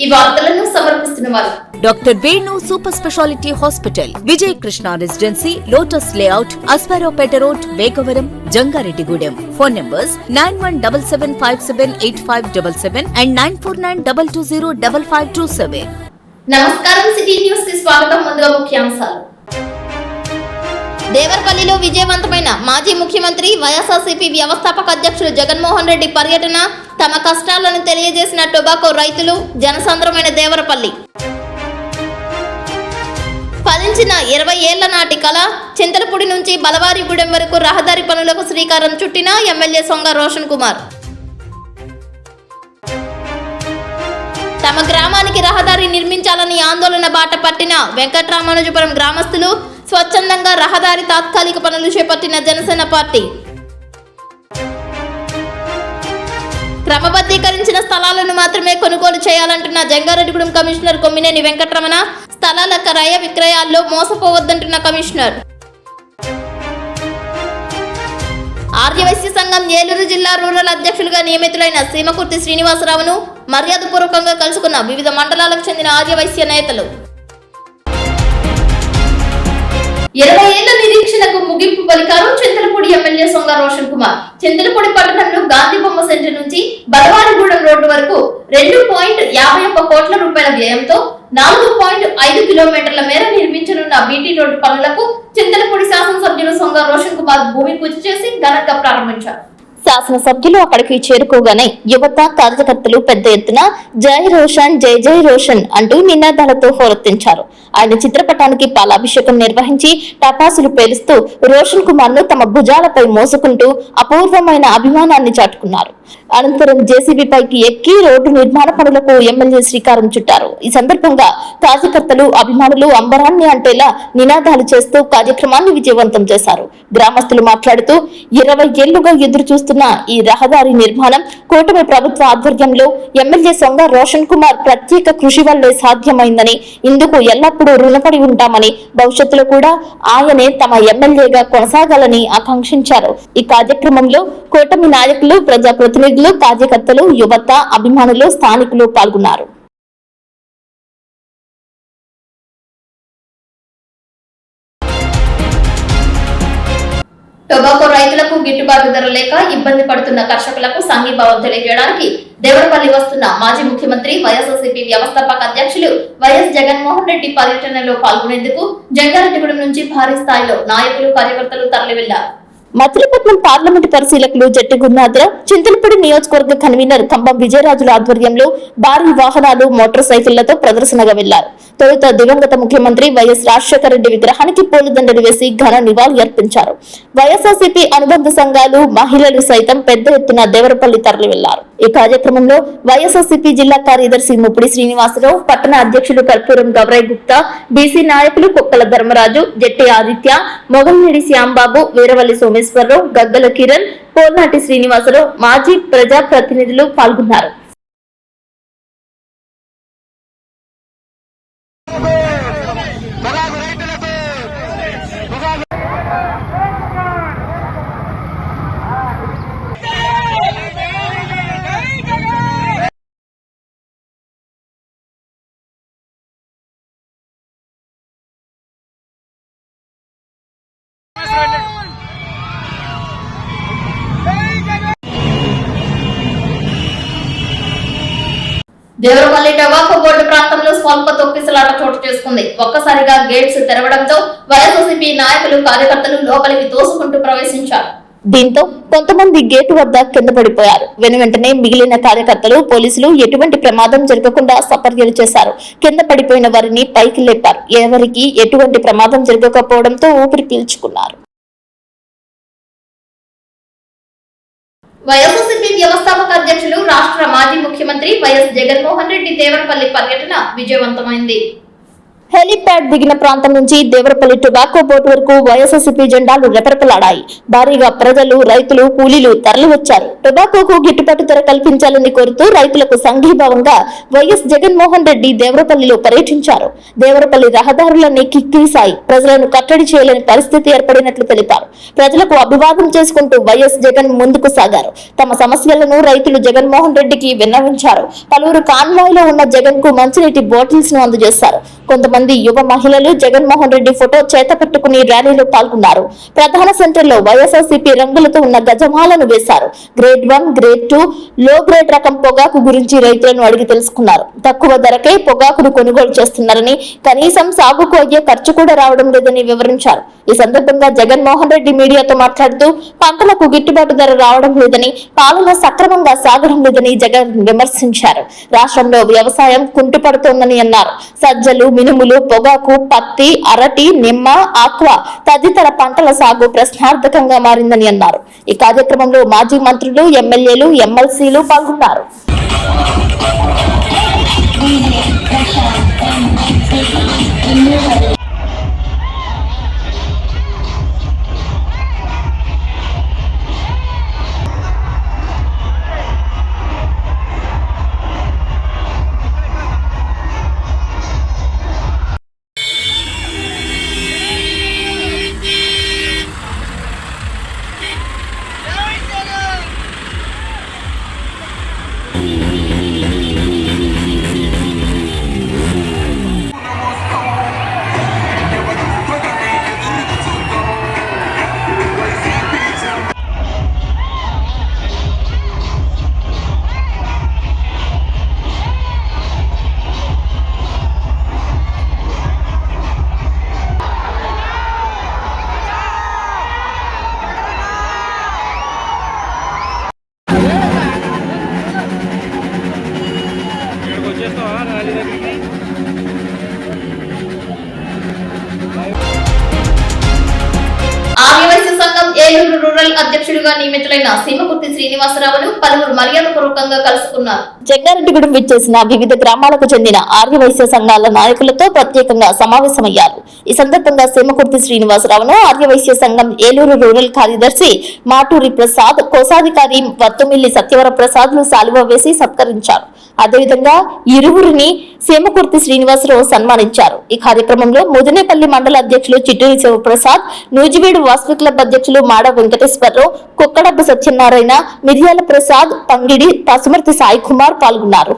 ఈ వార్తలను సమర్పిస్తున్నవారు doctor Venu super speciality hospital, Vijaya Krishna residency, lotus layout, Aswaraopeta road, Vegavaram, Jangareddygudem. Phone numbers 9177578577 and 9492205527. నమస్కారం, సిటీ న్యూస్ కి స్వాగతం. ముందుగా ముఖ్యాంశాలు. దేవరపల్లిలో విజయవంతమైన మాజీ ముఖ్యమంత్రి వైఎస్ఆర్సీపీ వ్యవస్థాపక అధ్యక్షులు జగన్మోహన్ రెడ్డి పర్యటన. తమ కష్టాలను తెలియజేసిన టొబాకో రైతులు. జనసాంద్రమైన దేవరపల్లి. ఫలించిన 20 ఏళ్ల నాటి కళ. చింతలపూడి నుంచి బలవారిగూడెం వరకు రహదారి పనులకు శ్రీకారం చుట్టిన ఎమ్మెల్యే సొంగ రోషన్ కుమార్. తమ గ్రామానికి రహదారి నిర్మించాలని ఆందోళన బాట పట్టిన వెంకట్రామానుజపురం గ్రామస్తులు. స్వచ్ఛందంగా రహదారి తాత్కాలిక పనులు చేపట్టిన జనసేన పార్టీ. క్రమబద్ధీకరించిన స్థలాలను మాత్రమే కొనుగోలు చేయాలంటున్న జంగారెడ్డిగూడెం కమిషనర్ కొమ్మినేని వెంకటరమణ. స్థలాల క్రయ విక్రయాల్లో మోసపోవద్దంటున్న కమిషనర్. ఆర్యవైశ్య సంఘం ఏలూరు జిల్లా రూరల్ అధ్యక్షులుగా నియమితులైన సీమకుర్తి శ్రీనివాసరావును మర్యాదపూర్వకంగా కలుసుకున్న వివిధ మండలాలకు చెందిన ఆర్యవైశ్య నేతలు. 20 ఏళ్ల నిరీక్షణకు ముగింపు పలికారు చింతలపూడి ఎమ్మెల్యే సొంగ రోషన్ కుమార్. చింతలపూడి పట్టణంలో గాంధీ బొమ్మ సెంటర్ నుంచి బలవారిగూడెం రోడ్డు వరకు 2.51 కోట్ల రూపాయల వ్యయంతో 4.5 కిలోమీటర్ల మేర నిర్మించనున్న బీటీ రోడ్డు పనులకు చింతలపూడి శాసనసభ్యులు సొంగ రోషన్ కుమార్ భూమి పూజ చేసి ఘనంగా ప్రారంభించారు. శాసనసభ్యులు అక్కడికి చేరుకోగానే యువత కార్యకర్తలు పెద్ద ఎత్తున జై రోషన్, జై జై రోషన్ అంటూ నినాదాలతో హోరెత్తించారు. ఆయన చిత్రపటానికి పాలాభిషేకం నిర్వహించి టపాసులు పేలుస్తూ రోషన్ కుమార్ ను తమ భుజాలపై మోసుకుంటూ అపూర్వమైన అభిమానాన్ని చాటుకున్నారు. అనంతరం జేసీబీ పైకి ఎక్కి రోడ్డు నిర్మాణ పనులకు ఎమ్మెల్యే శ్రీకారం చుట్టారు. ఈ సందర్భంగా కార్యకర్తలు, అభిమానులు అంబరాన్ని అంటేలా నినాదాలు చేస్తూ కార్యక్రమాన్ని విజయవంతం చేశారు. గ్రామస్తులు మాట్లాడుతూ 20 ఏళ్లుగా ఎదురు చూస్తున్న ఈ రహదారి నిర్మాణం కూటమి ప్రభుత్వ ఆధ్వర్యంలో ఎమ్మెల్యే సొంగ రోషన్ కుమార్ ప్రత్యేక కృషి వల్లే సాధ్యమైందని, ఇందుకు ఎల్లప్పుడూ రుణపడి ఉంటామని, భవిష్యత్తులో కూడా ఆయనే తమ ఎమ్మెల్యేగా కొనసాగాలని ఆకాంక్షించారు. ఈ కార్యక్రమంలో కూటమి నాయకులు, ప్రజాప్రతినిధులు, కార్యకర్తలు, యువత, అభిమానులు, స్థానికులు పాల్గొన్నారు. టొబాకో రైతులకు గిట్టుబాటు ధర లేక ఇబ్బంది పడుతున్న కర్షకులకు సంఘీభావం తెలియజేయడానికి దేవరపల్లి వస్తున్న మాజీ ముఖ్యమంత్రి వైఎస్ఆర్సీపీ వ్యవస్థాపక అధ్యక్షులు వైఎస్ జగన్మోహన్ రెడ్డి పర్యటనలో పాల్గొనేందుకు జంగారెడ్డిగూడెం నుంచి భారీ స్థాయిలో నాయకులు, కార్యకర్తలు తరలివెళ్లారు. మచిలీపట్నం పార్లమెంటు పరిశీలకులు జట్టి గురునాథరావు, చింతలపూడి నియోజకవర్గ కన్వీనర్ కంబం విజయరాజుల ఆధ్వర్యంలో భారీ వాహనాలు, మోటార్ సైకిళ్లతో ప్రదర్శనగా వెళ్లారు. తొలుత దివంగత ముఖ్యమంత్రి వైఎస్ రాజశేఖర రెడ్డి విగ్రహానికి పూలదండలు వేసి ఘన నివాళి అర్పించారు. వైఎస్ఆర్సీపీ అనుబంధ సంఘాలు, మహిళలు సైతం పెద్ద ఎత్తున దేవరపల్లి తరలి వెళ్లారు. ఈ కార్యక్రమంలో వైఎస్ఆర్సీపీ జిల్లా కార్యదర్శి ముప్పిడి శ్రీనివాసరావు, పట్టణ అధ్యక్షులు కర్పూరం గౌరయ్ గుప్తా, బీసీ నాయకులు కుక్కల ధర్మరాజు, జట్టి ఆదిత్య, మొగల్నేడి శ్యాంబాబు, వీరవల్లి సోమేశ్వరరావు, గగ్గల కిరణ్, పోల్నాటి శ్రీనివాసరావు, మాజీ ప్రజా ప్రతినిధులు పాల్గొన్నారు. దేవరపల్లి టొబాకో బోర్డు ప్రాంతంలో స్వల్ప తొక్కిసలాట చోటు చేసుకుంది. ఒక్కసారిగా గేట్స్ తెరవడంతో వైఎస్ఆర్సీపీ నాయకులు, కార్యకర్తలు లోపలికి తోసుకుంటూ ప్రవేశించారు. దీంతో కొంతమంది గేటు వద్ద కింద పడిపోయారు. వెనువెంటనే మిగిలిన కార్యకర్తలు, పోలీసులు ఎటువంటి ప్రమాదం జరగకుండా సపర్యలు చేశారు. కింద పడిపోయిన వారిని పైకి లేపారు. ఎవరికి ఎటువంటి ప్రమాదం జరగకపోవడంతో ఊపిరి పీల్చుకున్నారు. వైఎస్ఆర్సీపీ వ్యవస్థాపక అధ్యక్షులు, రాష్ట్ర మాజీ ముఖ్యమంత్రి వైఎస్ జగన్మోహన్ రెడ్డి దేవరపల్లి పర్యటన విజయవంతమైంది. హెలీప్యాడ్ దిగిన ప్రాంతం నుంచి దేవరపల్లి టొబాకో బోర్డు వరకు వైఎస్ఆర్సీపీ జెండాలు రెపరెపలాడాయి. భారీగా ప్రజలు, రైతులు, కూలీలు తరలివచ్చారు. టొబాకోకు గిట్టుబాటు ధర కల్పించాలని కోరుతూ రైతులకు సంఘీభావంగా వైఎస్ జగన్మోహన్ రెడ్డి దేవరపల్లిలో పర్యటించారు. దేవరపల్లి రహదారులన్నీ కిక్కిరిశాయి. ప్రజలను కట్టడి చేయలేని పరిస్థితి ఏర్పడినట్లు తెలిపారు. ప్రజలకు అభివాదం చేసుకుంటూ వైఎస్ జగన్ ముందుకు సాగారు. తమ సమస్యలను రైతులు జగన్మోహన్ రెడ్డికి విన్నవించారు. పలువురు కాన్వాయ్లో ఉన్న జగన్ కు మంచినీటి బాటిల్స్ ను అందజేశారు. కొంతమంది యువ మహిళలు జగన్మోహన్ రెడ్డి ఫోటో చేత పట్టుకుని ర్యాలీలో పాల్గొన్నారు. ప్రధాన సెంటర్లో వైఎస్ఆర్సీపీ రంగులతో ఉన్న గజమాలను వేశారు. గ్రేడ్ 1, గ్రేడ్ 2, లో గ్రేడ్ రకం పొగాకు గురించి రైతులను అడిగి తెలుసుకున్నారు. తక్కువ ధరకే పొగాకును కొనుగోలు చేస్తున్నారని, కనీసం సాగుకు అయ్యే ఖర్చు కూడా రావడం లేదని వివరించారు. ఈ సందర్భంగా జగన్మోహన్ రెడ్డి మీడియాతో మాట్లాడుతూ పంటలకు గిట్టుబాటు ధర రావడం లేదని, పాలన సక్రమంగా సాగడం లేదని జగన్ విమర్శించారు. రాష్ట్రంలో వ్యవసాయం కుంటుపడుతోందని అన్నారు. సజ్జలు, మినుములు, పొగాకు, పత్తి, అరటి, నిమ్మ, ఆక్వా తదితర పంటల సాగు ప్రశ్నార్థకంగా మారిందని అన్నారు. ఈ కార్యక్రమంలో మాజీ మంత్రులు, ఎమ్మెల్యేలు, ఎమ్మెల్సీలు పాల్గొన్నారు. ఆర్యవైశ్య సంఘం ఏలూరు రూరల్ అధ్యక్షుడిగా నియమితులైన సీమకుర్తి శ్రీనివాసరావును పలువురు మర్యాదపూర్వకంగా కలుసుకున్నారు. జంగారెడ్డిగూడెం విచ్చేసిన వివిధ గ్రామాలకు చెందిన ఆర్యవైశ్య సంఘాల నాయకులతో ప్రత్యేకంగా సమావేశమయ్యారు. ఈ సందర్భంగా సీమకుర్తి శ్రీనివాసరావును ఆర్యవైశ్య సంఘం ఏలూరు రూరల్ కార్యదర్శి మాటూరి ప్రసాద్, కోశాధికారి వత్తుమిల్లి సత్యవర ప్రసాద్లు శాలువా వేసి సత్కరించారు. అదేవిధంగా ఇరువురిని సీమకుర్తి శ్రీనివాసరావు సన్మానించారు. ఈ కార్యక్రమంలో ముదినేపల్లి మండల అధ్యక్షులు చిట్టూరి శివప్రసాద్, నూజివీడు వాసవి క్లబ్ అధ్యక్షులు మాడ వెంకటేశ్వరరావు, కుక్కడబ్బు సత్యనారాయణ, మిర్యాల ప్రసాద్, పంగిడి, పసుమర్తి సాయి కుమార్ పాల్గొన్నారు.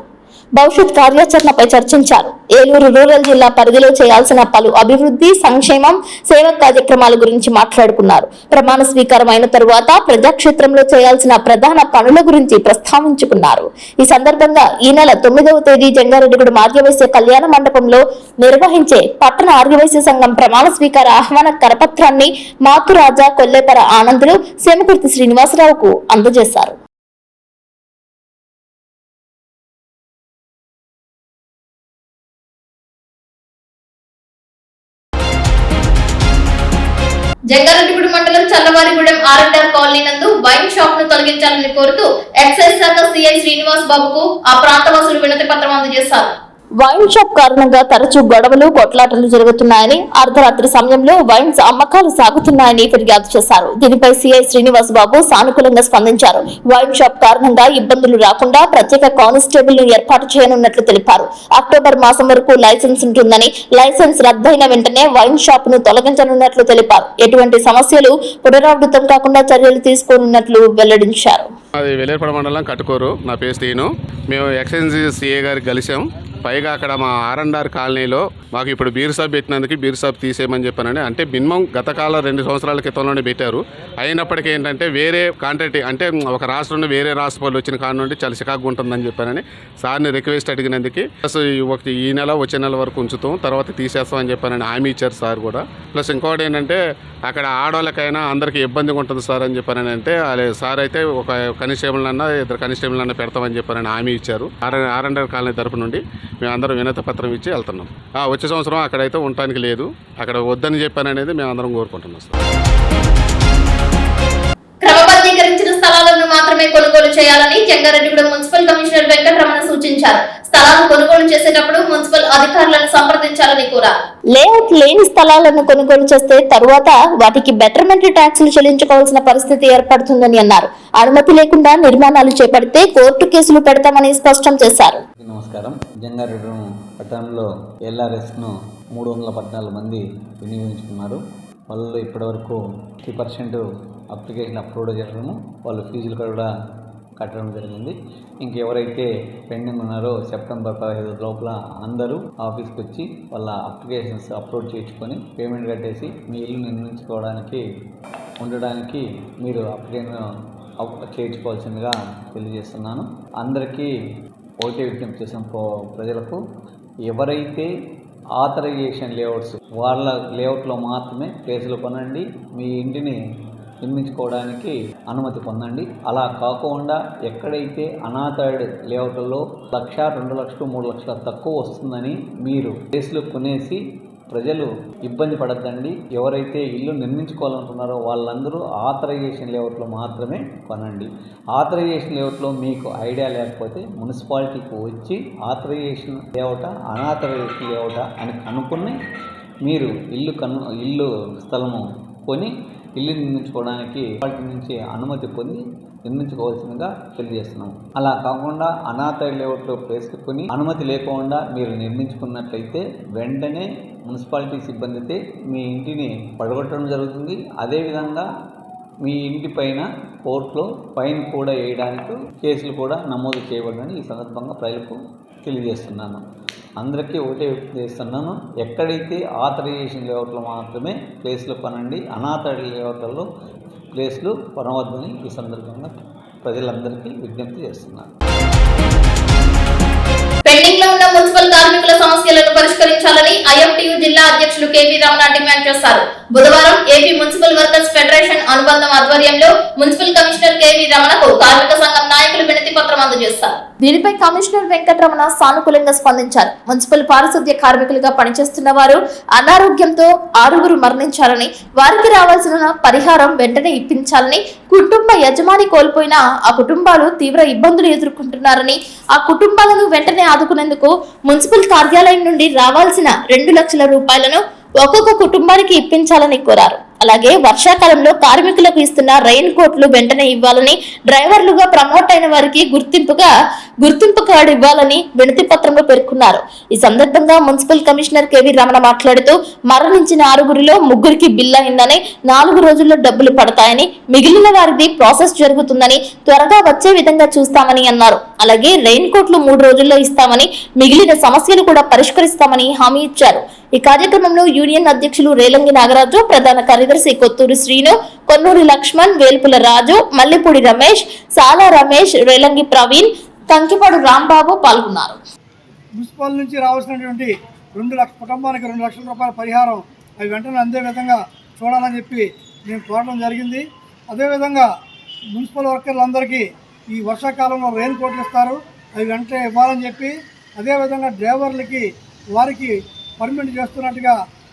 భవిష్యత్ కార్యాచరణపై చర్చించారు. ఏలూరు రూరల్ జిల్లా పరిధిలో చేయాల్సిన పలు అభివృద్ధి, సంక్షేమం, సేవా కార్యక్రమాల గురించి మాట్లాడుకున్నారు. ప్రమాణ స్వీకారం అయిన తరువాత ప్రజాక్షేత్రంలో చేయాల్సిన ప్రధాన పనుల గురించి ప్రస్తావించుకున్నారు. ఈ సందర్భంగా ఈ నెల 9వ తేదీ జంగారెడ్డిగూడెం ఆర్యవైశ్య కళ్యాణ మండపంలో నిర్వహించే పట్టణ ఆర్యవైశ్య సంఘం ప్రమాణ స్వీకార ఆహ్వాన కరపత్రాన్ని మాతురాజా, కొల్లేపర ఆనందులు సీమకుర్తి శ్రీనివాసరావుకు అందజేశారు. జంగారెడ్డిగూడెం మండలం చల్లవారిగూడెం R&R కాలనీ నందు వైన్ షాప్ ను తొలగించాలని కోరుతూ ఎక్సైజ్ శాఖ సిఐ శ్రీనివాస్ బాబుకు ఆ ప్రాంత వాసులు వినతి పత్రం అందజేశారు. వైన్ షాప్ కారణంగా తరచూ గొడవలు, కొట్లాటలు జరుగుతున్నాయని, అర్ధరాత్రి సమయంలో వైన్స్ అమ్మకాలు సాగుతున్నాయని ఫిర్యాదు చేశారు. దీనిపై సిఐ శ్రీనివాస్ బాబు సానుకూలంగా స్పందించారు. వైన్ షాప్ కారణంగా ఇబ్బందులు రాకుండా ప్రత్యేక కానిస్టేబుల్ ను ఏర్పాటు చేయనున్నట్లు తెలిపారు. అక్టోబర్ మాసం వరకు లైసెన్స్ ఉంటుందని, లైసెన్స్ రద్దయిన వెంటనే వైన్ షాప్ ను తొలగించనున్నట్లు తెలిపారు. ఎటువంటి సమస్యలు పునరావృతం కాకుండా చర్యలు తీసుకోనున్నట్లు వెల్లడించారు. అది వెల్లేరుపడ మండలం కట్టుకోరు. నా పేరు శ్రీను. మేము ఎక్సైజ్ సిఏ గారికి కలిసాం. పైగా అక్కడ మా R&R కాలనీలో మాకు ఇప్పుడు బీర్ షాప్ పెట్టినందుకు బీర్ షాప్ తీసేయమని చెప్పానని, అంటే మినిమం గతకాల 2 సంవత్సరాల క్రితంలోనే పెట్టారు. అయినప్పటికీ ఏంటంటే వేరే కాంట్రాక్ట్, అంటే ఒక రాష్ట్రం నుండి వేరే రాష్ట్ర వాళ్ళు వచ్చిన కాడ నుండి చాలా చికాకు ఉంటుందని చెప్పానని సార్ని రిక్వెస్ట్ అడిగినందుకు ఈ నెల వచ్చే నెల వరకు ఉంచుతాం, తర్వాత తీసేస్తామని చెప్పానని హామీ ఇచ్చారు సార్ కూడా. ప్లస్ ఇంకోటి ఏంటంటే అక్కడ ఆడవాళ్ళకైనా అందరికీ ఇబ్బందిగా ఉంటుంది సార్ అని చెప్పానని, అంటే సార్ అయితే ఒక కానిస్టేబుల్ అన్నా 2 కానిస్టేబుల్ అన్నా పెడతామని చెప్పానని హామీ ఇచ్చారు. R&R కాలనీ తరపు నుండి మేమందరం వినతి పత్రం ఇచ్చి వెళ్తున్నాం. వచ్చే సంవత్సరం అక్కడైతే ఉండటానికి లేదు, అక్కడ వద్దని చెప్పాననేది మేమందరం కోరుకుంటున్నాం సార్. క్రమబద్ధీకరించిన స్థలాలను మాత్రమే కొనుగోలు చేయాలని జంగారెడ్డిగూడెం మున్సిపల్ కమిషనర్ వెంకటరమణ సూచించారు. స్థలాలను కొనుగోలు చేసేటప్పుడు మున్సిపల్ అధికారులను సంప్రదించాలని కోరారు. లేఅవుట్ లేని స్థలాలను కొనుగోలు చేస్తే తరువాత వాటికి బెటర్మెంట్ ట్యాక్సులు చెల్లించుకోవాల్సిన పరిస్థితి ఏర్పడుతుందని అన్నారు. అనుమతి లేకుండా నిర్మాణాలు చేపడితే కోర్టు కేసులు పెడతామని స్పష్టం చేశారు. నమస్కారం. జంగారెడ్డి పట్టణంలో LRSను 314 మంది వినియోగించుకున్నారు. వాళ్ళు ఇప్పటివరకు 50% అప్లికేషన్ అప్లోడ్ చేయడము, వాళ్ళు ఫీజులు కూడా కట్టడం జరిగింది. ఇంకెవరైతే పెండింగ్ ఉన్నారో సెప్టెంబర్ 15 లోపల అందరూ ఆఫీస్కి వచ్చి వాళ్ళ అప్లికేషన్స్ అప్లోడ్ చేయించుకొని పేమెంట్ కట్టేసి మీ ఇల్లు నిర్మించుకోవడానికి ఉండడానికి మీరు అప్లికేషన్ చేయించుకోవాల్సిందిగా తెలియజేస్తున్నాను. అందరికీ ఒకటే విజ్ఞప్తి చేసాం ప్రజలకు, ఎవరైతే ఆథరైజేషన్ లేఅవుట్స్ వాళ్ళ లేఅవుట్లో మాత్రమే ప్లేసులు కొనండి, మీ ఇంటిని నిర్మించుకోవడానికి అనుమతి పొందండి. అలా కాకుండా ఎక్కడైతే అనాథైడ్ లేఅవుట్లలో 1,00,000, 2,00,000, 3,00,000 తక్కువ వస్తుందని మీరు ప్లేసులు కొనేసి ప్రజలు ఇబ్బంది పడద్దండి. ఎవరైతే ఇల్లు నిర్మించుకోవాలనుకున్నారో వాళ్ళందరూ ఆథరైజేషన్ లేఅవుట్లో మాత్రమే కొనండి. ఆథరైజేషన్ లేఅవుట్లో మీకు ఐడియా లేకపోతే మున్సిపాలిటీకి వచ్చి ఆథరైజేషన్ లేఅవుటా అనాథరైజేషన్ లేఅవుటా అని కనుక్కొని మీరు ఇల్లు స్థలము కొని ఇల్లు నిర్మించుకోవడానికి వాటి నుంచి అనుమతి పొంది నిర్మించుకోవాల్సిందిగా తెలియజేస్తున్నాం. అలా కాకుండా అనాథైడ్ లేఅవుట్లో ప్లేస్ కొని అనుమతి లేకుండా మీరు నిర్మించుకున్నట్లయితే వెంటనే మున్సిపాలిటీ సిబ్బందితే మీ ఇంటిని పడగొట్టడం జరుగుతుంది. అదేవిధంగా మీ ఇంటి పైన కోర్టులో ఫైన్ కూడా వేయడానికి కేసులు కూడా నమోదు చేయబడని ఈ సందర్భంగా ప్రజలకు తెలియజేస్తున్నాను. అందరికీ ఒకటే చేస్తున్నాను, ఎక్కడైతే ఆథరైజేషన్ లేఅవుట్లో మాత్రమే ప్లేస్లు కొనండి, అనాథైడ్ లేఅవుట్లలో ప్లేస్లు కొనవద్దని ఈ సందర్భంగా ప్రజలందరికీ విజ్ఞప్తి చేస్తున్నాను. పెండింగ్ లో ఉన్న మున్సిపల్ కార్మికుల సమస్యలను పరిష్కరించాలని IFTU జిల్లా అధ్యక్షులు కేవీ రమణ డిమాండ్ చేశారు. బుధవారం ఏపీ మున్సిపల్ వర్కర్స్ ఫెడరేషన్ అనుబంధం ఆధ్వర్యంలో మున్సిపల్ కమిషనర్ కేవీ రమణకు కార్మిక సంఘం నాయకులు వినతి పత్రం అందజేశారు. దీనిపై కమిషనర్ వెంకటరమణ సానుకూలంగా స్పందించారు. మున్సిపల్ పారిశుద్ధ్య కార్మికులుగా పనిచేస్తున్న వారు అనారోగ్యంతో 6 మరణించారని, వారికి రావాల్సిన పరిహారం వెంటనే ఇప్పించాలని, కుటుంబ యజమాని కోల్పోయిన ఆ కుటుంబాలు తీవ్ర ఇబ్బందులు ఎదుర్కొంటున్నారని, ఆ కుటుంబాలను వెంటనే ఆదుకునేందుకు మున్సిపల్ కార్యాలయం నుండి రావాల్సిన 2 లక్షల రూపాయలను ఒక్కొక్క కుటుంబానికి ఇప్పించాలని కోరారు. అలాగే వర్షాకాలంలో కార్మికులకు ఇస్తున్న రెయిన్ కోట్లు వెంటనే ఇవ్వాలని, డ్రైవర్లుగా ప్రమోట్ అయిన వారికి గుర్తింపు కార్డు ఇవ్వాలని వినతి పత్రంలో పేర్కొన్నారు. ఈ సందర్భంగా మున్సిపల్ కమిషనర్ కేవీ రమణ మాట్లాడుతూ, మరణించిన 6గురిలో 3కి బిల్ అయిందని, 4 రోజుల్లో డబ్బులు పడతాయని, మిగిలిన వారిది ప్రాసెస్ జరుగుతుందని, త్వరగా వచ్చే విధంగా చూస్తామని అన్నారు. అలాగే రెయిన్ కోట్లు 3 రోజుల్లో ఇస్తామని, మిగిలిన సమస్యలు కూడా పరిష్కరిస్తామని హామీ ఇచ్చారు. ఈ కార్యక్రమంలో యూనియన్ అధ్యక్షులు రేలంగి నాగరాజు, ప్రధాన కార్యదర్శి కొత్తూరి శ్రీను, కొన్నూరి లక్ష్మణ్, వేల్పుల రాజు, మల్లెపూడి రమేష్, సాలా రమేష్, రేలంగి ప్రవీణ్, కంకిపాడు రాంబాబు పాల్గొన్నారు. మున్సిపల్ నుంచి రావాల్సినటువంటి 2 లక్షల కుటుంబానికి 2 లక్షల రూపాయల పరిహారం అవి వెంటనే అందే విధంగా చూడాలని చెప్పి నేను కోరడం జరిగింది. అదేవిధంగా మున్సిపల్ వర్కర్లందరికీ ఈ వర్షాకాలంలో రెయిన్ కోట్లు ఇస్తారు, అవి వెంటనే ఇవ్వాలని చెప్పి, అదేవిధంగా డ్రైవర్లకి వారికి పర్మిట్ చేస్తున్నట్టుగా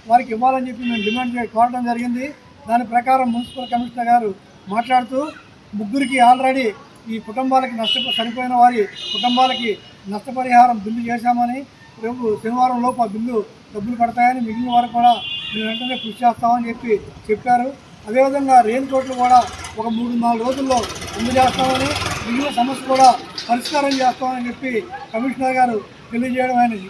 వారికి ఇవ్వాలని చెప్పి మేము డిమాండ్ కోరడం జరిగింది. దాని ప్రకారం మున్సిపల్ కమిషనర్ గారు మాట్లాడుతూ, 3కి ఆల్రెడీ ఈ కుటుంబాలకి చనిపోయిన వారి కుటుంబాలకి నష్టపరిహారం బిల్లు చేశామని, రేపు శనివారం లోపు ఆ బిల్లు డబ్బులు పడతాయని, మిగిలిన వారు కూడా మేము వెంటనే కృషి చేస్తామని చెప్పారు. అదేవిధంగా రెయిన్ కోట్లు కూడా ఒక 3-4 రోజుల్లో అందజేస్తామని, మిగిలిన సమస్య కూడా పరిష్కారం చేస్తామని చెప్పి కమిషనర్ గారు తెలియజేయడం అయినది.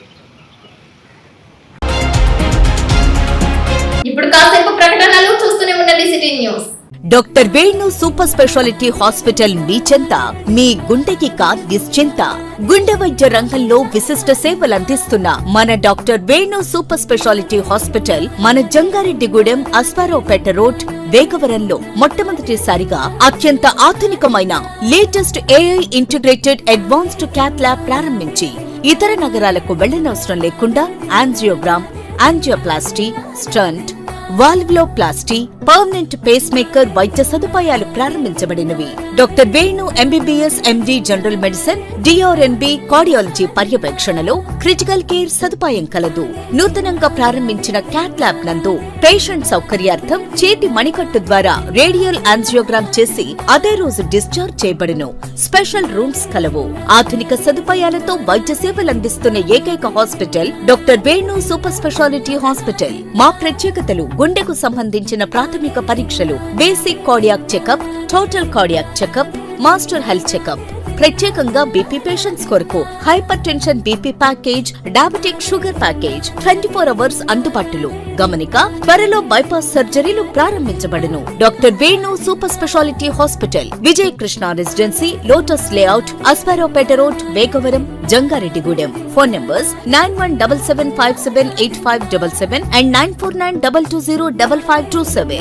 ఇప్పుడు కాసేపు ప్రకటనలు చూస్తూనే ఉండండి city news. Doctor Venu super speciality hospital మీ చెంత, మీ గుండెకి నిశ్చింత. గుండె వైద్య రంగంలో విశిష్ట సేవలు అందిస్తున్న మన doctor Venu super speciality hospital మన జంగారెడ్డిగూడెం, అస్పారావుపేట రోడ్, వేగవరంలో మొట్టమొదటిసారిగా అత్యంత ఆధునికమైన latest AI integrated advanced cath lab ప్రారంభించి ఇతర నగరాలకు వెళ్లనవసరం లేకుండా angiogram, angioplasty, stent, valvuloplasty, permanent pacemaker వైద్య సదుపాయాలు ప్రారంభించబడినవి. Doctor Venu MBBS MD general medicine, DrNB cardiology పర్యవేక్షణలో క్రిటికల్ కేర్ సదుపాయం కలదు. నూతనంగా ప్రారంభించిన క్యాట్ ల్యాబ్ నందు పేషెంట్ సౌకర్యార్థం చేతి మణికట్టు ద్వారా రేడియల్ యాంజియోగ్రామ్ చేసి అదే రోజు డిశ్చార్జ్ చేయబడును. స్పెషల్ రూమ్స్ కలవు. ఆధునిక సదుపాయాలతో వైద్య సేవలందిస్తున్న ఏకైక hospital doctor Venu super speciality hospital. మా ప్రత్యేకతలు: గుండెకు సంబంధించిన ప్రాథమిక పరీక్షలు, basic cardiac checkup, total cardiac checkup, master health checkup. ప్రత్యేకంగా బీపీ పేషెంట్స్ కొరకు hypertension BP package, diabetic sugar package 24 hours అందుబాటులో. గమనిక: త్వరలో బైపాస్ సర్జరీలు ప్రారంభించబడును. Doctor Venu super speciality hospital, Vijaya Krishna residency, lotus layout, Aswaraopeta road, Vegavaram, Jangareddygudem. Phone numbers 9177578577 and 9492205527.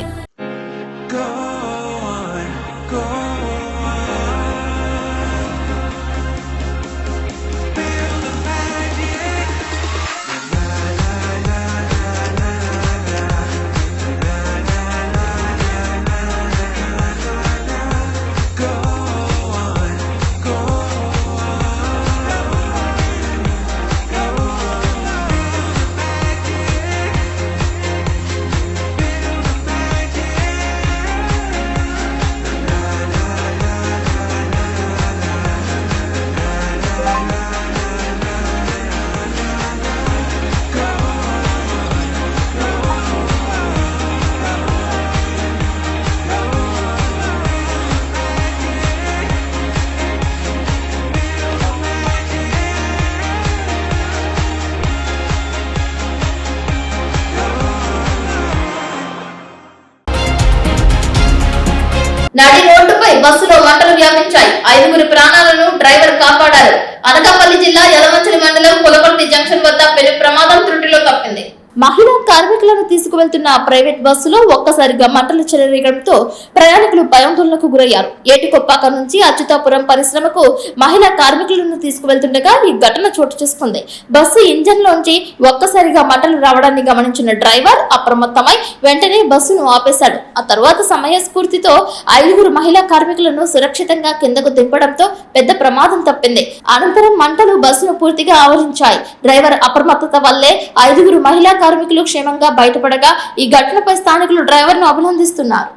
నడి రోడ్డుపై బస్సులో మంటలు వ్యాపించాయి. 5 ప్రాణాలను డ్రైవర్ కాపాడారు. అనకాపల్లి జిల్లా యలమంచిలి మండలం పులపర్తి జంక్షన్ వద్ద పెను ప్రమాదం త్రుటిలో తప్పింది. మహిళా కార్మికులను తీసుకువెళ్తున్న ప్రైవేట్ బస్సులో ఒక్కసారిగా మంటలు చెలరేగడంతో ప్రయాణికులు భయాందోళనకు గురయ్యారు. ఏటికొప్పాక నుంచి అచ్యుతాపురం పరిశ్రమకు మహిళా కార్మికులను తీసుకువెళ్తుండగా ఈ ఘటన చోటు చేసుకుంది. బస్సు ఇంజన్ లోంచి ఒక్కసారిగా మంటలు రావడాన్ని గమనించిన డ్రైవర్ అప్రమత్తమై వెంటనే బస్సును ఆపేశాడు. ఆ తర్వాత సమయస్ఫూర్తితో 5 మహిళా కార్మికులను సురక్షితంగా కిందకు దింపడంతో పెద్ద ప్రమాదం తప్పింది. అనంతరం మంటలు బస్సును పూర్తిగా ఆవరించాయి. డ్రైవర్ అప్రమత్తత వల్లే 5 మహిళా కార్మికులు క్షేమంగా బయటపడగా ఈ ఘటనపై స్థానికులు డ్రైవర్ను అభినందిస్తున్నారు.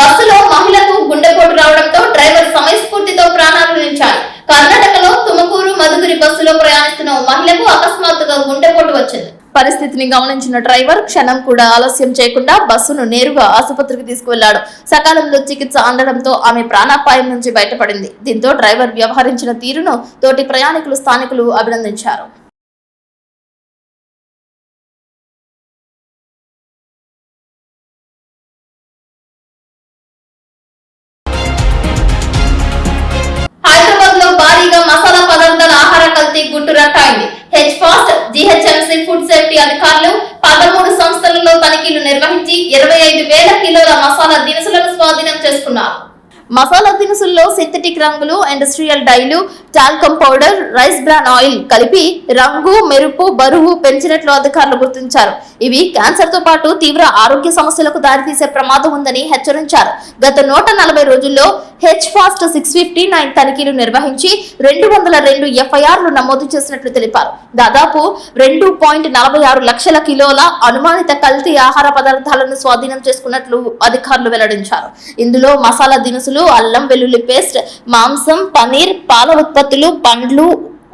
బస్సులో మహిళకు గుండెపోటు రావడంతో డ్రైవర్ సమయస్ఫూర్తితో ప్రాణాలు నిలిచాయి. కర్ణాటకలో తుమకూరు మధుగిరి బస్సులో ప్రయాణిస్తున్న మహిళకు అకస్మాత్తుగా గుండెపోటు వచ్చింది. పరిస్థితిని గమనించిన డ్రైవర్ క్షణం కూడా ఆలస్యం చేయకుండా బస్సును నేరుగా ఆసుపత్రికి తీసుకువెళ్లాడు. సకాలంలో చికిత్స అందడంతో ఆమె ప్రాణాపాయం నుంచి బయటపడింది. దీంతో డ్రైవర్ వ్యవహరించిన తీరును తోటి ప్రయాణికులు, స్థానికులు అభినందించారు. హైదరాబాద్ లో భారీగా మసాలా పదార్థాల ఆహార కల్తీ గుట్టు రట్టయింది. హెచ్ఫాస్ట్, జీహెచ్ఎంసీ ఫుడ్ సేఫ్టీ అధికారులు 13 సంస్థలలో తనిఖీలు నిర్వహించి 25,000 కిలోల మసాలా దినుసులను స్వాధీనం చేసుకున్నారు. మసాలా దినుసుల్లో సింథటిక్ రంగులు, ఇండస్ట్రియల్ డైలు, talcum powder, rice bran oil కలిపి రంగు, మెరుపు, బరువు పెంచినట్లు అధికారులు గుర్తించారు. ఇవి క్యాన్సర్ తో పాటు తీవ్ర ఆరోగ్య సమస్యలకు దారితీసే ప్రమాదం ఉందని హెచ్చరించారు. గత 140 రోజుల్లో హెచ్ఫాస్ట్ 659 తనిఖీలు నిర్వహించి 202 ఎఫ్ఐఆర్లు నమోదు చేసినట్లు తెలిపారు. దాదాపు 2.46 లక్షల కిలోల అనుమానిత కల్తీ ఆహార పదార్థాలను స్వాధీనం చేసుకున్నట్లు అధికారులు వెల్లడించారు. ఇందులో మసాలా దినుసులు, అల్లం వెల్లుల్లి పేస్ట్, మాంసం, పనీర్, పాల ఉత్పత్తులు, పండ్లు,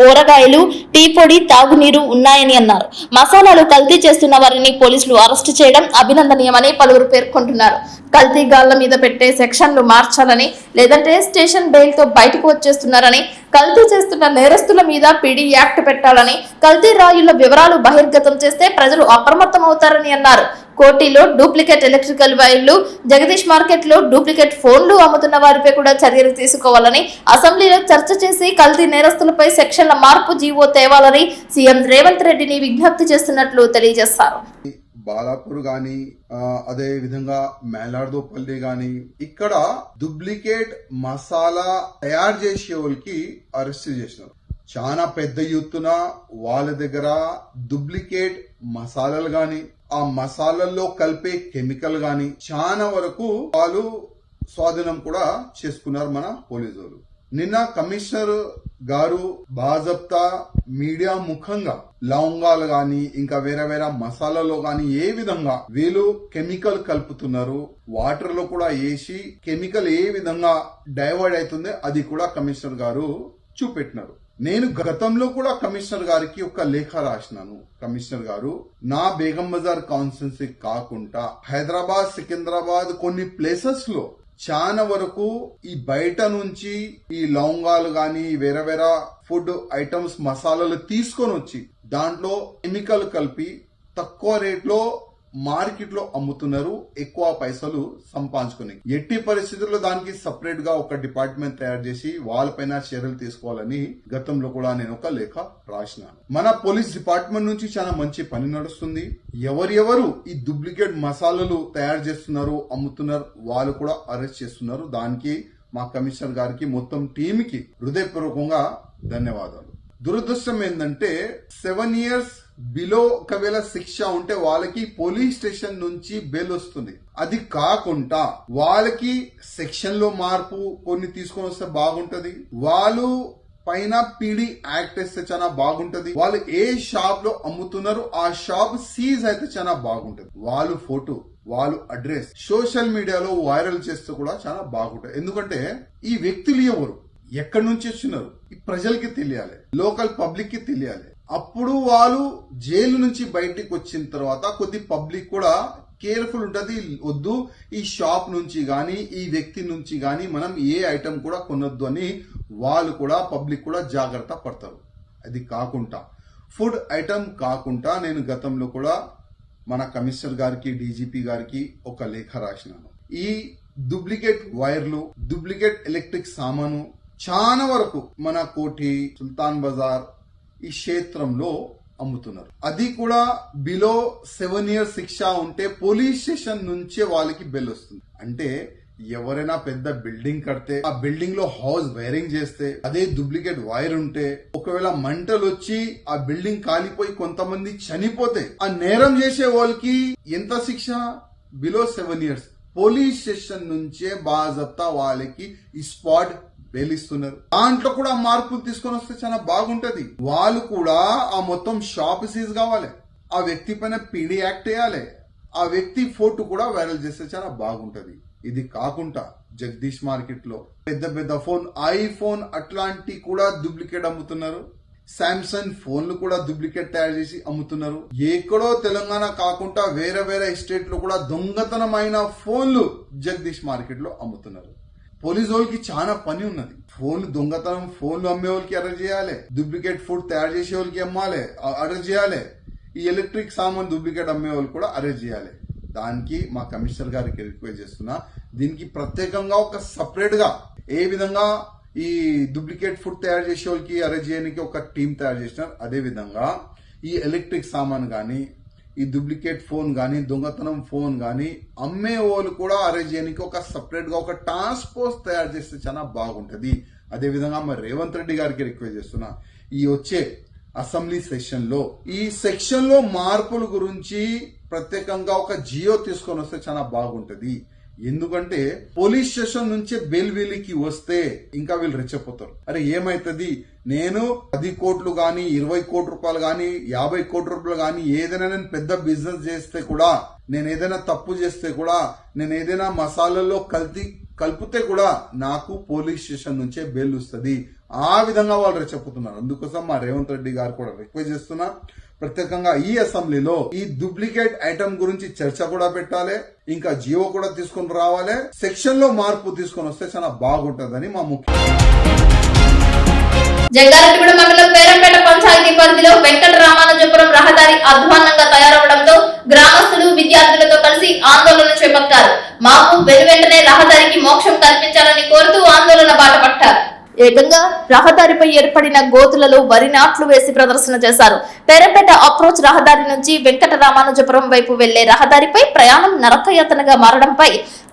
ఊరగాయలు, టీ పొడి, తాగునీరు ఉన్నాయని అన్నారు. మసాలాలు కల్తీ చేస్తున్న వారిని పోలీసులు అరెస్టు చేయడం అభినందనీయమని పలువురు పేర్కొంటున్నారు. కల్తీ గాళ్ల మీద పెట్టే సెక్షన్లు మార్చాలని, లేదంటే స్టేషన్ బెయిల్ తో బయటకు వచ్చేస్తున్నారని, కల్తీ చేస్తున్న నేరస్తుల మీద పీడీ యాక్ట్ పెట్టాలని, కల్తీ రాయుల వివరాలు బహిర్గతం చేస్తే ప్రజలు అప్రమత్తం అవుతారని అన్నారు. కోటిలో డూప్లికేట్ ఎలక్ట్రికల్ వైర్లు, జగదీష్ మార్కెట్ లో డూప్లికేట్ ఫోన్లు అమ్ముతున్న వారిపై కూడా చర్యలు తీసుకోవాలని అసెంబ్లీలో చర్చ చేసి కల్తీ నేరస్తులపై సెక్షన్ల మార్పు జీవో తేవాలని సీఎం రేవంత్ రెడ్డిని విజ్ఞప్తి చేస్తున్నట్లు తెలియజేశారు. బాలాపూర్ గాని అదే విధంగా మేలార్దోపల్లి గాని ఇక్కడ డూప్లికేట్ మసాలా తయారు చేసే వాళ్ళకి అరెస్ట్ చేసినారు. చాలా పెద్ద ఎత్తున వాళ్ళ దగ్గర డూప్లికేట్ మసాలాలు గాని ఆ మసాలాల్లో కలిపే కెమికల్ గాని చాలా వరకు వాళ్ళు స్వాధీనం కూడా చేసుకున్నారు మన పోలీసు వాళ్ళు. నిన్న కమిషనర్ గారు బాజప్తా మీడియా ముఖంగా లవంగాలు గాని ఇంకా వేరే వేరే మసాలాలో గాని ఏ విధంగా వీళ్ళు కెమికల్ కలుపుతున్నారు, వాటర్ లో కూడా వేసి కెమికల్ ఏ విధంగా డైవర్ట్ అవుతుంది అది కూడా కమిషనర్ గారు చూపెట్టినారు. నేను గతంలో కూడా కమిషనర్ గారికి ఒక లేఖ రాసినాను. కమిషనర్ గారు నా బేగం బజార్ కాన్స్టిట్యున్సీ కాకుండా హైదరాబాద్, సికింద్రాబాద్ కొన్ని ప్లేసెస్ లో చాలా వరకు ఈ బయట నుంచి ఈ లవంగాలు గాని వేరే వేరే ఫుడ్ ఐటమ్స్ మసాలాలు తీసుకొని వచ్చి దాంట్లో కెమికల్ కలిపి తక్కువ రేట్ లో మార్కెట్ లో అమ్ముతున్నారు, ఎక్కువ పైసలు సంపాదించుకుని. ఎట్టి పరిస్థితుల్లో దానికి సపరేట్ గా ఒక డిపార్ట్మెంట్ తయారు చేసి వాళ్ళపైన చర్యలు తీసుకోవాలని గతంలో కూడా నేను ఒక లేఖ రాసినాను. మన పోలీస్ డిపార్ట్మెంట్ నుంచి చాలా మంచి పని నడుస్తుంది. ఎవరెవరు ఈ డూప్లికేట్ మసాలాలు తయారు చేస్తున్నారు, అమ్ముతున్నారు వాళ్ళు కూడా అరెస్ట్ చేస్తున్నారు. దానికి మా కమిషనర్ గారికి మొత్తం టీమ్ కి హృదయపూర్వకంగా ధన్యవాదాలు. దురదృష్టం ఏంటంటే 7 years బిలో ఒకవేళ శిక్ష ఉంటే వాళ్ళకి పోలీస్ స్టేషన్ నుంచి బెయిల్ వస్తుంది. అది కాకుండా వాళ్ళకి సెక్షన్ లో మార్పు కొన్ని తీసుకొని వస్తే బాగుంటది. వాళ్ళు పైన పీడీ యాక్ట్ వేస్తే చాలా బాగుంటది. వాళ్ళు ఏ షాప్ లో అమ్ముతున్నారు ఆ షాప్ సీజ్ అయితే చాలా బాగుంటది. వాళ్ళు ఫోటో, వాళ్ళు అడ్రస్ సోషల్ మీడియాలో వైరల్ చేస్తే కూడా చాలా బాగుంటది. ఎందుకంటే ఈ వ్యక్తులు ఎవరు, ఎక్కడి నుంచి వచ్చినారు ఈ ప్రజలకి తెలియాలి, లోకల్ పబ్లిక్ కి తెలియాలి. అప్పుడు వాళ్ళు జైలు నుంచి బయటికి వచ్చిన తర్వాత కొద్ది పబ్లిక్ కూడా కేర్ఫుల్ ఉంటది. వద్దు ఈ షాప్ నుంచి గాని ఈ వ్యక్తి నుంచి గాని మనం ఏ ఐటమ్ కూడా కొనొద్దు అని వాళ్ళు కూడా పబ్లిక్ కూడా జాగ్రత్త పడతారు. అది కాకుండా ఫుడ్ ఐటమ్ కాకుండా నేను గతంలో కూడా మన కమిషనర్ గారికి, డీజీపీ గారికి ఒక లేఖ రాసినాను. ఈ డూప్లికేట్ వైర్లు, డూప్లికేట్ ఎలక్ట్రిక్ సామాను చాలా వరకు మన కోఠి, సుల్తాన్ బజార్ ఈ క్షేత్రంలో అమ్ముతున్నారు. అది కూడా బిలో 7 years శిక్ష ఉంటే పోలీస్ స్టేషన్ నుంచే వాళ్ళకి బెల్ వస్తుంది. అంటే ఎవరైనా పెద్ద బిల్డింగ్ కడితే ఆ బిల్డింగ్ లో హౌస్ వైరింగ్ చేస్తే అదే డూప్లికేట్ వైర్ ఉంటే ఒకవేళ మంటలు వచ్చి ఆ బిల్డింగ్ కాలిపోయి కొంతమంది చనిపోతే ఆ నేరం చేసే వాళ్ళకి ఎంత శిక్ష? Below 7 years. పోలీస్ స్టేషన్ నుంచే బాజప్తా వాళ్ళకి ఈ స్పాట్ బెయిలిస్తున్నారు. దాంట్లో కూడా మార్పులు తీసుకొని వస్తే చాలా బాగుంటది. వాళ్ళు కూడా ఆ మొత్తం షాప్ సీజ్ కావాలి, ఆ వ్యక్తి పైన పీడీ యాక్ట్ వేయాలి, ఆ వ్యక్తి ఫోటో కూడా వైరల్ చేస్తే చాలా బాగుంటది. ఇది కాకుండా జగదీష్ మార్కెట్ లో పెద్ద పెద్ద ఫోన్, ఐఫోన్ అట్లాంటి కూడా డూప్లికేట్ అమ్ముతున్నారు. శాంసంగ్ ఫోన్లు కూడా డూప్లికేట్ తయారు చేసి అమ్ముతున్నారు. ఎక్కడో తెలంగాణ కాకుండా వేరే వేరే స్టేట్ లో కూడా దొంగతనమైన ఫోన్లు జగదీష్ మార్కెట్ లో అమ్ముతున్నారు. పోలీసు వాళ్ళకి చాలా పని ఉన్నది. ఫోన్లు దొంగతనం, ఫోన్లు అమ్మే వాళ్ళకి అరెస్ట్ చేయాలి, డూప్లికేట్ ఫుడ్ తయారు చేసే వాళ్ళకి అమ్మాలి, అరెస్ట్ చేయాలి, ఈ ఎలక్ట్రిక్ సామాన్ డూప్లికేట్ అమ్మే వాళ్ళు కూడా అరెస్ట్ చేయాలి. దానికి మా కమిషనర్ గారికి రిక్వెస్ట్ చేస్తున్నా, దీనికి ప్రత్యేకంగా ఒక సపరేట్ గా ఏ విధంగా ఈ డూప్లికేట్ ఫుడ్ తయారు చేసే వాళ్ళకి అరెస్ట్ చేయడానికి ఒక టీం తయారు చేసినారు, అదే విధంగా ఈ ఎలక్ట్రిక్ సామాన్ గానీ, ఈ డూప్లికేట్ ఫోన్ గానీ, దొంగతనం ఫోన్ గానీ అమ్మే వాళ్ళు కూడా అరెస్ట్ చేయడానికి ఒక సపరేట్ గా ఒక టాస్క్ ఫోర్స్ తయారు చేస్తే చాలా బాగుంటది. అదే విధంగా మరి రేవంత్ రెడ్డి గారికి రిక్వెస్ట్ చేస్తున్నా, ఈ వచ్చే అసెంబ్లీ సెషన్ లో ఈ సెక్షన్ లో మార్పుల గురించి ప్రత్యేకంగా ఒక జియో తీసుకొని వస్తే చాలా బాగుంటది. ఎందుకంటే పోలీస్ స్టేషన్ నుంచే బెయిల్ వీళ్ళకి వస్తే ఇంకా వీళ్ళు రెచ్చపోతారు. అరే ఏమైతుంది, నేను 10 కోట్లు గాని 20 కోట్ల రూపాయలు గాని 50 కోట్ల రూపాయలు గాని ఏదైనా నేను పెద్ద బిజినెస్ చేస్తే కూడా, నేను ఏదైనా తప్పు చేస్తే కూడా, నేను ఏదైనా మసాలాల్లో కలిపితే కూడా నాకు పోలీస్ స్టేషన్ నుంచే బెయిల్ వస్తుంది. ఆ విధంగా వాళ్ళు రెచ్చపోతున్నారు. అందుకోసం మా రేవంత్ రెడ్డి గారు కూడా రిక్వెస్ట్ చేస్తున్నా, ప్రత్యేకంగా ఈ అసెంబ్లీలో ఈ డూప్లికేట్ ఐటమ్ గురించి చర్చ కూడా పెట్టాలి, ఇంకా జియో కూడా తీసుకొని రావాలి, సెక్షన్ లో మార్పు తీసుకొని వస్తే చాలా బాగుంటుందని మా ముఖ్య. జంగారెడ్డిగూడెం మండలం పేరంపేట పంచాయతీ పరిధిలో వెంకట రామానుజపురం రహదారి అధ్వాన్నంగా తయారవడంతో గ్రామస్తులు విద్యార్థులతో మాకు వెనువెంటనే రహదారికి మోక్షం కల్పించాలని కోరుతూ ఆందోళన బాటపట్టారు. ఏకంగా రహదారిపై ఏర్పడిన గోతులలో వరి నాట్లు వేసి ప్రదర్శన చేశారు. పేరంపేట అప్రోచ్ రహదారి నుంచి వెంకట రామానుజపురం వైపు వెళ్లే రహదారిపై ప్రయాణం నరకయాతనగా మారడంపై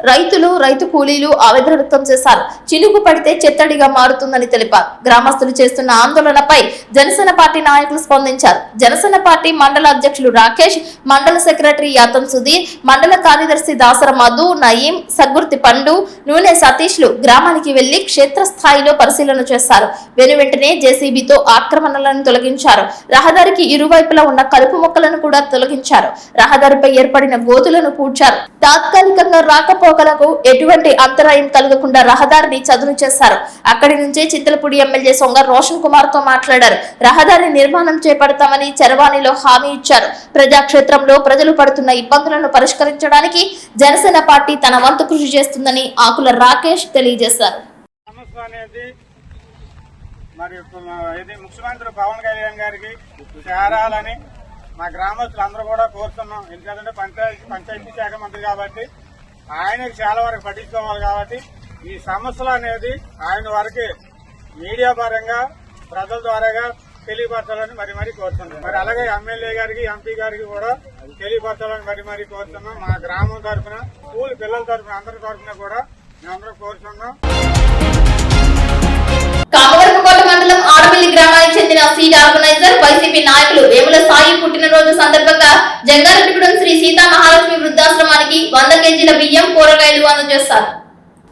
రైతులు, రైతు కూలీలు ఆవేదన వ్యక్తం చేశారు. చినుకు పడితే చెత్తడిగా మారుతుందని తెలిపారు. గ్రామస్తులు చేస్తున్న ఆందోళనపై జనసేన పార్టీ నాయకులు స్పందించారు. జనసేన పార్టీ మండల అధ్యక్షులు రాకేష్, మండల సెక్రటరీ యాతం సుధీర్, మండల కార్యదర్శి దాసర మధు, నయీం, సగ్గుర్తి పండు, నూనె సతీష్లు గ్రామానికి వెళ్లి క్షేత్రస్థాయిలో పరిశీలన చేశారు. వెనువెంటనే జేసీబీతో ఆక్రమణలను తొలగించారు. రహదారికి ఇరువైపులా ఉన్న కలుపు మొక్కలను కూడా తొలగించారు. రహదారిపై ఏర్పడిన గోతులను పూడ్చారు. తాత్కాలికంగా రాకపోకలకు ఎటువంటి అంతరాయం కలగకుండా రహదారిని చదును చేశారు. అక్కడి నుంచే చింతలపూడి ఎమ్మెల్యే సొంగ రోషన్ కుమార్ తో మాట్లాడారు. రహదారి నిర్మాణం చేపడతామని చరవాణిలో హామీ ఇచ్చారు. ప్రజాక్షేత్రంలో ప్రజలు పడుతున్న ఇబ్బందులను పరిష్కరించడానికి జనసేన పార్టీ తన వంతు కృషి చేస్తుందని ఆకుల రాకేష్ తెలియజేశారు. మరి ఇది ముఖ్యమంత్రి పవన్ కళ్యాణ్ గారికి చేరాలని మా గ్రామస్తులు అందరూ కూడా కోరుతున్నాం. ఎందుకంటే పంచాయతీ శాఖ మంత్రి కాబట్టి ఆయనకి చాలా వరకు పట్టించుకోవాలి కాబట్టి ఈ సమస్యలు అనేది ఆయన వరకు మీడియా పరంగా ప్రజల ద్వారాగా తెలియపరచాలని మరి కోరుతున్నాం. మరి అలాగే ఎమ్మెల్యే గారికి, ఎంపీ గారికి కూడా తెలియపరచాలని మరి కోరుతున్నాం. మా గ్రామం తరఫున, స్కూల్ పిల్లల తరఫున, అందరి తరఫున కూడా మేమందరం కోరుతున్నాం. కామవరపుకోట మండలం ఆడపల్లి గ్రామానికి చెందిన సీట్ ఆర్గనైజర్ వైసీపీ నాయకులు వేముల సాయి పుట్టినరోజు సందర్భంగా జంగారెడ్డిగూడెం శ్రీ సీతా మహాలక్ష్మి వృద్ధాశ్రమానికి 100 కేజీల బియ్యం, కూరగాయలు అందజేస్తారు.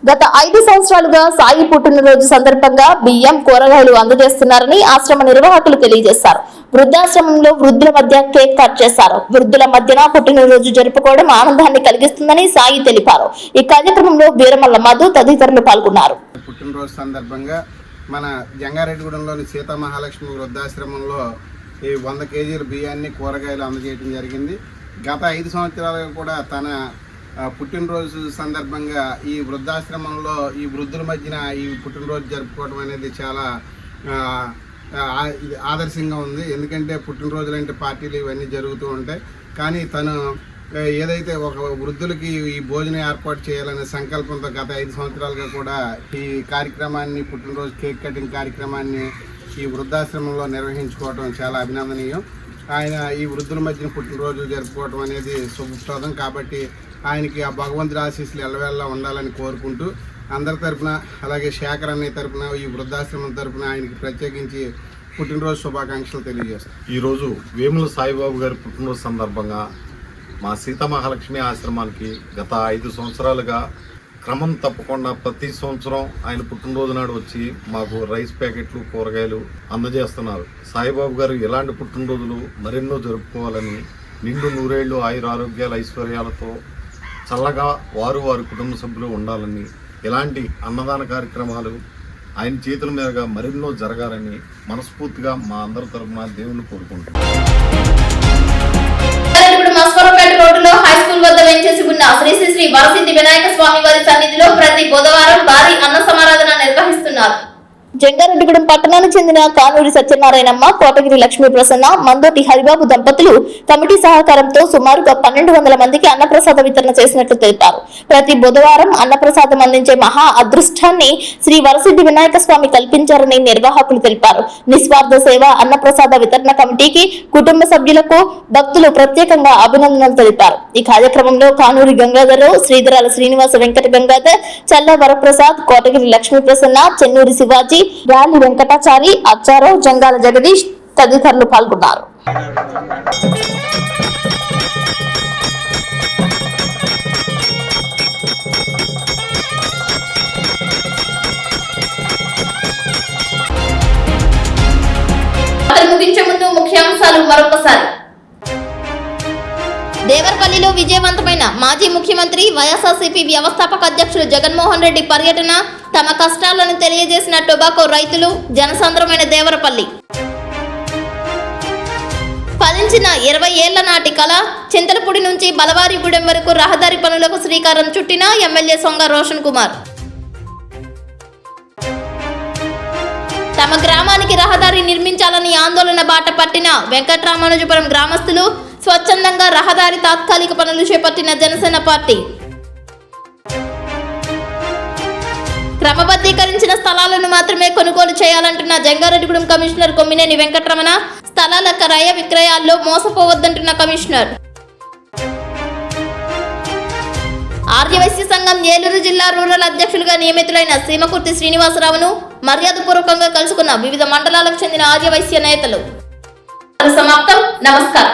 గత 5 సంవత్సరాలుగా సాయి పుట్టినరోజు సందర్భంగా బియ్యం, కూరగాయలు అందజేస్తున్నారని ఆశ్రమ నిర్వాహకులు తెలియజేశారు. వృద్ధాశ్రమంలో వృద్ధుల మధ్య కేక్ కట్ చేశారు. వృద్ధుల మధ్యన పుట్టినరోజు జరుపుకోవడం ఆనందాన్ని కలిగిస్తుందని సాయి తెలిపారు. ఈ కార్యక్రమంలో వీరమల్ల మధు తదితరులు పాల్గొన్నారు. పుట్టినరోజు సందర్భంగా మన జంగారెడ్డిగూడెంలోని సీతా మహాలక్ష్మి వృద్ధాశ్రమంలో ఈ 100 కేజీల బియ్యాన్ని, కూరగాయలు అందజేయడం జరిగింది. గత 5 సంవత్సరాలుగా కూడా తన పుట్టినరోజు సందర్భంగా ఈ వృద్ధాశ్రమంలో ఈ వృద్ధుల మధ్యన ఈ పుట్టినరోజు జరుపుకోవడం అనేది చాలా ఆదర్శంగా ఉంది. ఎందుకంటే పుట్టినరోజులు అంటే పార్టీలు ఇవన్నీ జరుగుతూ ఉంటాయి. కానీ తను ఏదైతే ఒక వృద్ధులకి ఈ భోజనం ఏర్పాటు చేయాలనే సంకల్పంతో గత 5 సంవత్సరాలుగా కూడా ఈ కార్యక్రమాన్ని, పుట్టినరోజు కేక్ కటింగ్ కార్యక్రమాన్ని ఈ వృద్ధాశ్రమంలో నిర్వహించుకోవడం చాలా అభినందనీయం. ఆయన ఈ వృద్ధుల మధ్యన పుట్టినరోజు జరుపుకోవడం అనేది శుభప్రదం. కాబట్టి ఆయనకి ఆ భగవంతుడి ఆశీస్సులు ఎల్లవేళలా ఉండాలని కోరుకుంటూ అందరి తరఫున, అలాగే శేఖర్ అన్నయ్య తరఫున, ఈ వృద్ధాశ్రమం తరఫున ఆయనకి ప్రత్యేకించి పుట్టినరోజు శుభాకాంక్షలు తెలియజేస్తాం. ఈరోజు వేముల సాయిబాబు గారి పుట్టినరోజు సందర్భంగా మా సీతామహాలక్ష్మి ఆశ్రమానికి గత 5 సంవత్సరాలుగా క్రమం తప్పకుండా ప్రతి సంవత్సరం ఆయన పుట్టినరోజు నాడు వచ్చి మాకు రైస్ ప్యాకెట్లు, కూరగాయలు అందజేస్తున్నారు. సాయిబాబు గారు ఇలాంటి పుట్టినరోజులు మరెన్నో జరుపుకోవాలని, నిండు నూరేళ్లు ఆయురారోగ్యాలు, ఐశ్వర్యాలతో చల్లగా వారి కుటుంబ సభ్యులు ఉండాలని, ఇలాంటి అన్నదాన కార్యక్రమాలు ఆయన చేతుల మీదుగా మరెన్నో జరగాలని మనస్ఫూర్తిగా మా అందరి తరఫున దేవుణ్ణి కోరుకుంటున్నాం. మస్కరపేట రోడ్డులో హై స్కూల్ వద్ద వేంచేసి ఉన్న శ్రీ శ్రీ శ్రీ వరసిద్ధి వినాయక స్వామి వారి సన్నిధిలో ప్రతి బుధవారం భారీ అన్న సమారాధన నిర్వహిస్తున్నారు. జంగారెడ్డిగూడెం పట్టణానికి చెందిన కానూరి సత్యనారాయణమ్మ, కోటగిరి లక్ష్మీ ప్రసన్న, మందోటి హరిబాబు దంపతులు కమిటీ సహకారంతో సుమారుగా 1200 మందికి అన్నప్రసాద వితరణ చేసినట్లు తెలిపారు. ప్రతి బుధవారం అన్నప్రసాదం అందించే మహా అదృష్టాన్ని శ్రీ వరసిద్ధి వినాయక స్వామి కల్పించారని నిర్వాహకులు తెలిపారు. నిస్వార్థ సేవ అన్నప్రసాద వితరణ కమిటీకి, కుటుంబ సభ్యులకు, భక్తులు ప్రత్యేకంగా అభినందనలు తెలిపారు. ఈ కార్యక్రమంలో కానూరి గంగాధరరావు, శ్రీధరాల శ్రీనివాస వెంకట గంగాధర్, చల్ల వరప్రసాద్, కోటగిరి లక్ష్మీ ప్రసన్న, చెన్నూరి శివాజీ, రాలి వెంకటాచారి, అచ్చారావు, జంగాల జగదీష్ తదితరులు పాల్గొన్నారు. ముగించే ముందు ముఖ్యాంశాలు మరొకసారి. దేవరపల్లిలో విజయవంతమైన మాజీ ముఖ్యమంత్రి వైఎస్ఆర్సీపీ వ్యవస్థాపక అధ్యక్షులు జగన్మోహన్ రెడ్డి పర్యటన, తమ కష్టాలను తెలియజేసిన టొబాకో రైతులు, జనసాంద్రమైన దేవరపల్లి. ఫలించిన 20 ఏళ్ల నాటి కళ, చింతలపూడి నుంచి బలవారిగూడెం వరకు రహదారి పనులకు శ్రీకారం చుట్టిన ఎమ్మెల్యే సొంగ రోషన్ కుమార్. తమ గ్రామానికి రహదారి నిర్మించాలని ఆందోళన బాట పట్టిన వెంకట్రామానుజపురం గ్రామస్తులు, స్వచ్ఛందంగా రహదారి తాత్కాలిక పనులు చేపట్టిన జనసేన పార్టీ. క్రమబద్ధీకరించిన స్థలాలను మాత్రమే కొనుగోలు చేయాలంటున్న జంగారెడ్డిగూడెం కమిషనర్ కొమ్మినేని వెంకటరమణ. స్థలాల క్రయ విక్రయాల్లో మోసపోవద్దంటున్న కమిషనర్. ఆర్యవైశ్య సంఘం ఏలూరు జిల్లా రూరల్ అధ్యక్షులుగా నియమితులైన సీమకుర్తి శ్రీనివాసరావును మర్యాదపూర్వకంగా కలుసుకున్న వివిధ మండలాలకు చెందిన ఆర్యవైశ్య నేతలు. సమాప్తం. నమస్కారం.